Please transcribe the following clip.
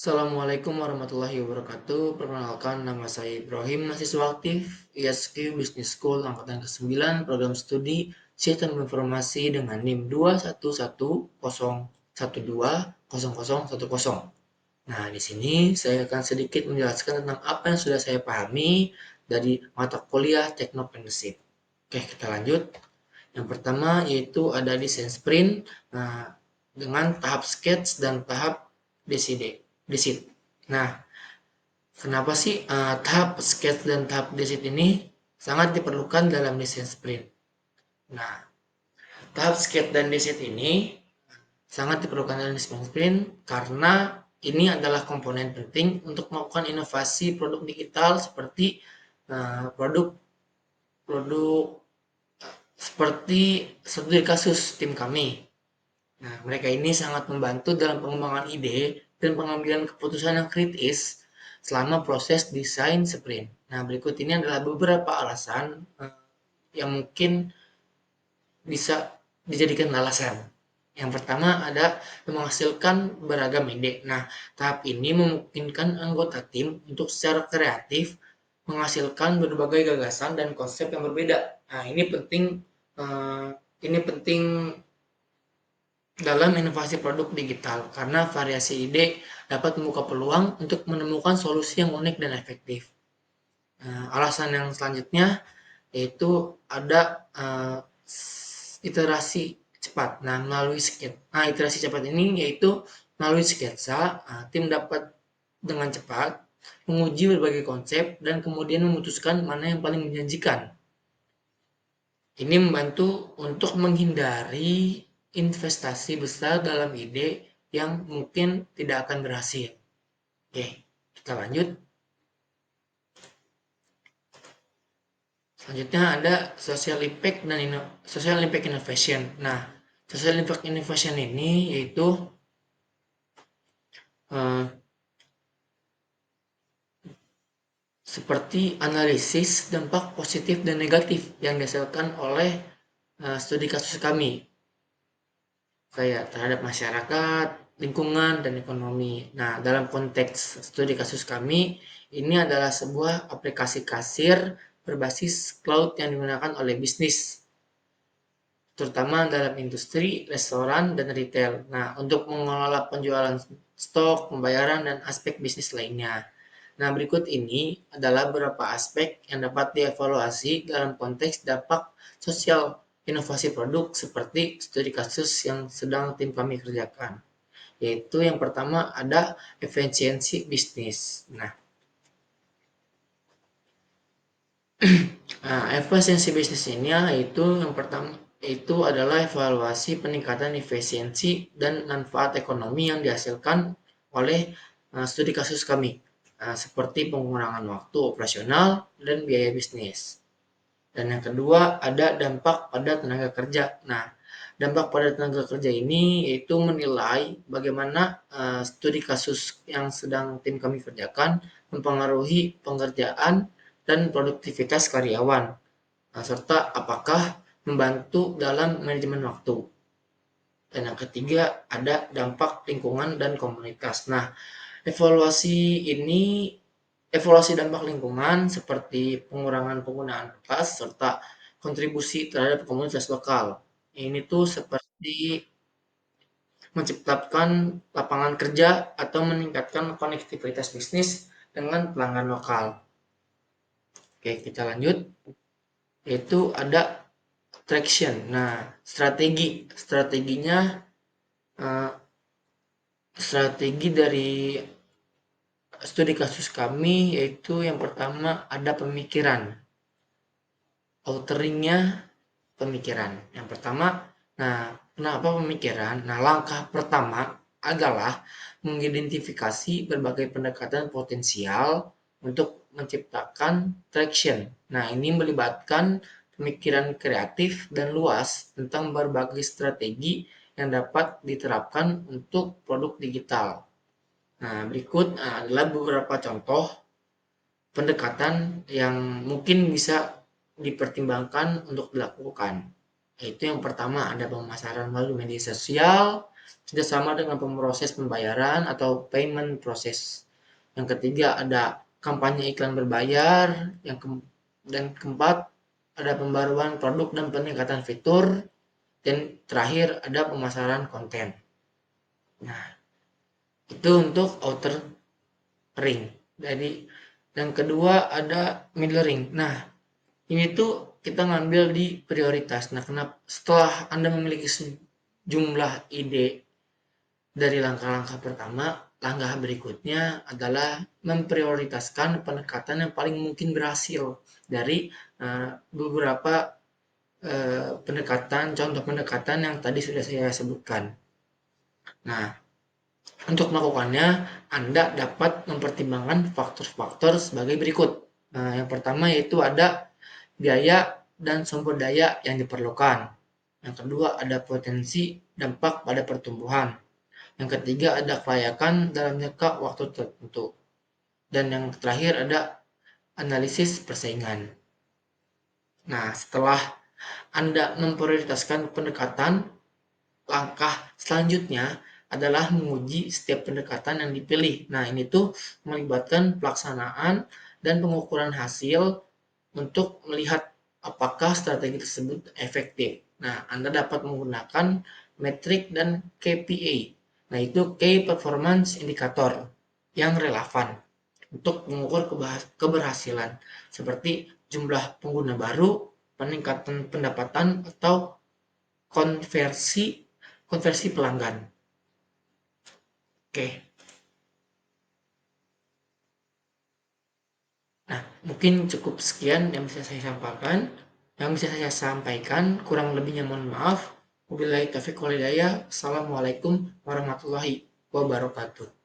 Assalamualaikum warahmatullahi wabarakatuh. Perkenalkan, nama saya Ibrahim, mahasiswa aktif ISQ Business School angkatan ke-9, program studi Sistem Informasi dengan NIM 211012010. Nah, di sini saya akan sedikit menjelaskan tentang apa yang sudah saya pahami dari mata kuliah Teknopreneurship. Oke, kita lanjut. Yang pertama yaitu ada desain sprint, dengan tahap sketch dan tahap desit. Nah, kenapa sih tahap sketch dan tahap desit ini sangat diperlukan dalam desain sprint? Nah, tahap sketch dan desit ini sangat diperlukan dalam desain sprint karena ini adalah komponen penting untuk melakukan inovasi produk digital seperti produk produk seperti studi kasus tim kami. Nah, mereka ini sangat membantu dalam pengembangan ide dan pengambilan keputusan yang kritis selama proses desain sprint. Nah, berikut ini adalah beberapa alasan yang mungkin bisa dijadikan alasan. Yang pertama ada menghasilkan beragam ide. Nah, tahap ini memungkinkan anggota tim untuk secara kreatif menghasilkan berbagai gagasan dan konsep yang berbeda. Nah, ini penting dalam inovasi produk digital karena variasi ide dapat membuka peluang untuk menemukan solusi yang unik dan efektif. Alasan yang selanjutnya yaitu ada iterasi cepat. Iterasi cepat ini yaitu melalui sketsa, tim dapat dengan cepat menguji berbagai konsep dan kemudian memutuskan mana yang paling menjanjikan. Ini membantu untuk menghindari investasi besar dalam ide yang mungkin tidak akan berhasil. Oke, kita lanjut. Selanjutnya ada social impact innovation. Nah, social impact innovation ini yaitu uh, seperti analisis dampak positif dan negatif yang dihasilkan oleh studi kasus kami, kayak terhadap masyarakat, lingkungan, dan ekonomi. Nah, dalam konteks studi kasus kami, ini adalah sebuah aplikasi kasir berbasis cloud yang digunakan oleh bisnis, terutama dalam industri, restoran, dan retail. Nah, untuk mengelola penjualan stok, pembayaran, dan aspek bisnis lainnya. Nah, berikut ini adalah beberapa aspek yang dapat dievaluasi dalam konteks dampak sosial inovasi produk seperti studi kasus yang sedang tim kami kerjakan. Yaitu yang pertama ada efisiensi bisnis. Efisiensi bisnis ini yaitu yang pertama itu adalah evaluasi peningkatan efisiensi dan manfaat ekonomi yang dihasilkan oleh studi kasus kami, seperti pengurangan waktu operasional dan biaya bisnis. Dan yang kedua ada dampak pada tenaga kerja. Nah, dampak pada tenaga kerja ini yaitu menilai bagaimana studi kasus yang sedang tim kami kerjakan mempengaruhi pengerjaan dan produktivitas karyawan, serta apakah membantu dalam manajemen waktu. Dan yang ketiga ada dampak lingkungan dan komunitas. Nah, evaluasi dampak lingkungan seperti pengurangan penggunaan plas serta kontribusi terhadap komunitas lokal. Ini tuh seperti menciptakan lapangan kerja atau meningkatkan konektivitas bisnis dengan pelanggan lokal. Oke, kita lanjut. Yaitu ada traction. Nah, strateginya eh, strategi dari studi kasus kami yaitu yang pertama ada pemikiran. Outeringnya pemikiran. Yang pertama, nah kenapa pemikiran? Nah, langkah pertama adalah mengidentifikasi berbagai pendekatan potensial untuk menciptakan traction. Nah, ini melibatkan pemikiran kreatif dan luas tentang berbagai strategi yang dapat diterapkan untuk produk digital. Nah, berikut adalah beberapa contoh pendekatan yang mungkin bisa dipertimbangkan untuk dilakukan. Yaitu yang pertama ada pemasaran melalui media sosial, kerjasama dengan pemroses pembayaran atau payment process. Yang ketiga ada kampanye iklan berbayar. Dan keempat ada pembaruan produk dan peningkatan fitur. Dan terakhir ada pemasaran konten. Nah, itu untuk outer ring. Jadi yang kedua ada middle ring. Nah, ini tuh kita ngambil di prioritas. Nah, kenapa setelah Anda memiliki sejumlah ide dari langkah-langkah pertama, langkah berikutnya adalah memprioritaskan pendekatan yang paling mungkin berhasil dari beberapa pendekatan, contoh pendekatan yang tadi sudah saya sebutkan. Nah, untuk melakukannya, Anda dapat mempertimbangkan faktor-faktor sebagai berikut. Nah, yang pertama yaitu ada biaya dan sumber daya yang diperlukan. Yang kedua ada potensi dampak pada pertumbuhan. Yang ketiga ada kelayakan dalam jangka waktu tertentu. Dan yang terakhir ada analisis persaingan. Nah, setelah Anda memprioritaskan pendekatan, langkah selanjutnya adalah menguji setiap pendekatan yang dipilih. Nah, ini tuh melibatkan pelaksanaan dan pengukuran hasil untuk melihat apakah strategi tersebut efektif. Nah, Anda dapat menggunakan metrik dan KPI. Nah, itu Key Performance Indicator yang relevan untuk mengukur keberhasilan seperti jumlah pengguna baru, peningkatan pendapatan atau konversi konversi pelanggan. Oke. Nah, mungkin cukup sekian yang bisa saya sampaikan. Kurang lebihnya mohon maaf. Wabillahi taufiq wal hidayah. Assalamualaikum warahmatullahi wabarakatuh.